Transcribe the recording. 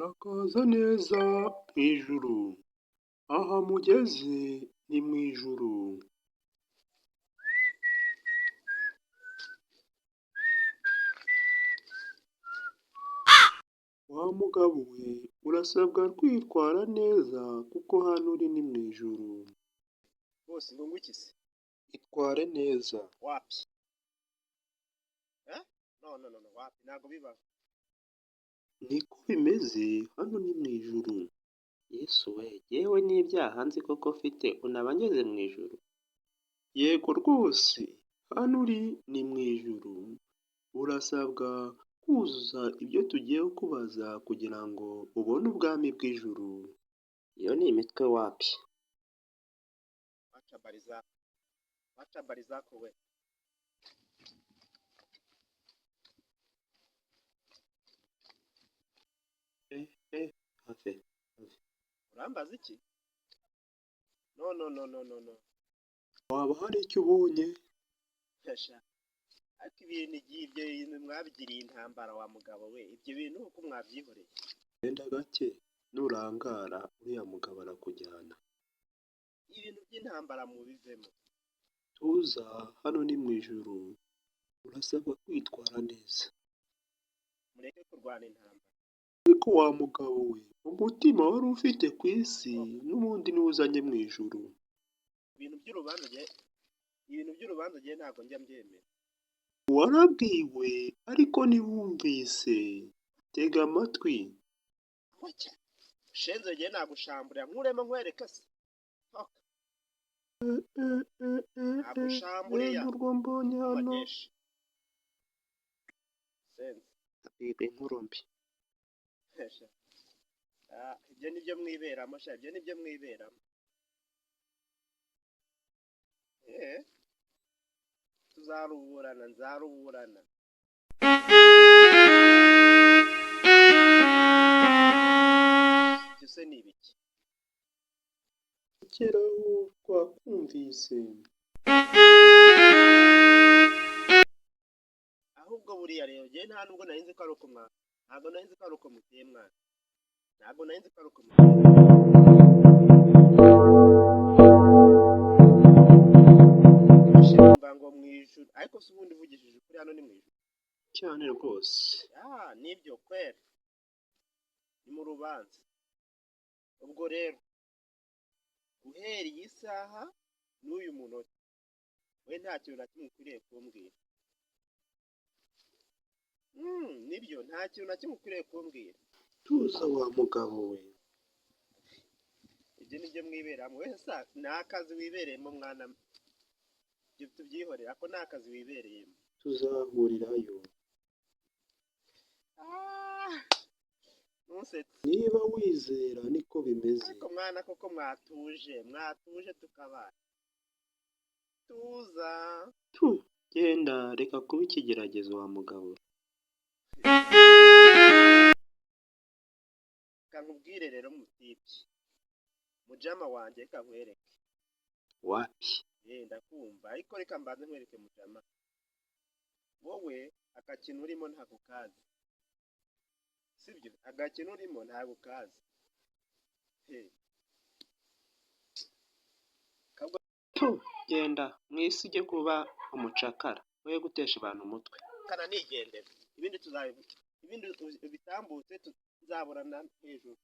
Murakaza neza mu ijuru, aha mugeze ni mu ijuru. Wa mugabo we urasabwa kwitwara neza kuko hano uri ni mu ijuru. Bose ngo iki se? Itware neza. Wapi? No, wapi? Ntabwo bibaho. Niko bimeze hano ni mu ijuru. Yesu we, yewe n'ibyaha nzi koko mfite unaba ngeze mu ijuru? Yego rwose, hano uri ni mu ijuru. Urasabwa kuzuza ibyo tugiye kubaza kugira ngo ubone ubwami bw'ijuru. Iyo ni imitwe wapi? Wacha habari zako we. Have. Urambaza iki? No. Waba hari icyo ubonye? Hasha. Ariko ibintu ibyo bintu mwabigiriye intambara wa mugabo we. Ibyo bintu uko mwabyihoreye. Genda gake nurangara uriya mugabo arakujyana. Ibintu by'intambara mubivemo. Tuza hano ni mu ijuru. Urasabwa kwitwara neza. Mureke kurwana intambara. Ariko wa mugabo we, umutima wari ufite ku isi n'ubundi niwo uzanye mu ijuru. Ibintu by'urubanza ngiye ntabwo njya mbyemera. Warabwiwe ariko ntiwumvise. Tega amatwi. Shenzo ngiye nagushamburira nkuremo nkwereka se. Nagushamburiya. Urwo mbonye hano. Senze. Biga inkuru mbi. Ibyo nibyo mwiberamo sha, ibyo nibyo mwiberamo. Tuzaruburana, nzaruburana. Ibyo se ni ibiki? Keraho twakumvise. Ahubwo buriya rero njye nta nubwo nari nzi ko ari uko mwana. Ntabwo nari nzi ko ari uko muteye mwana. Ntabwo nari nzi ko ari uko muteye. Mba ngo mu ijuru, ariko se ubundi uvugishije ukuri hano ni mu ijuru. Cyane rwose. Nibyo kwera. Ni mu rubanza. Ubwo rero guhera iyi saha n'uyu munota we nta kintu na kimwe ukwiriye kumbwira. Nibyo nta kintu na kimwe ukwiriye kumbwira. Tuza wa mugabo we. Ibyo nibyo mwiberamo. We sa ni akazi wibereyemo mwana. Ibyo tubyihorera ko ni akazi wibereyemo. Tuzahurirayo. Ntusetse. Niba wizera niko bimeze. Ariko mwana koko mwatuje tukabana. Tuza. Genda reka kuba ikigeragezo wa mugabo. Kankubwire rero mutibye. Mujama wanjye reka nkwereke. Wapi? Ndakumva ariko reka mbanze nkwereke mujama. Wowe akakintu urimo ntabwo kazi. Sibyo? Agakintu urimo ntabwo kazi. Genda mwisi ujye kuba umucakara. Woye gutesha abantu umutwe. Kana nigendera. Ibindi tuzabivuga. Ibindi bitambutse tuzaburana hejuru.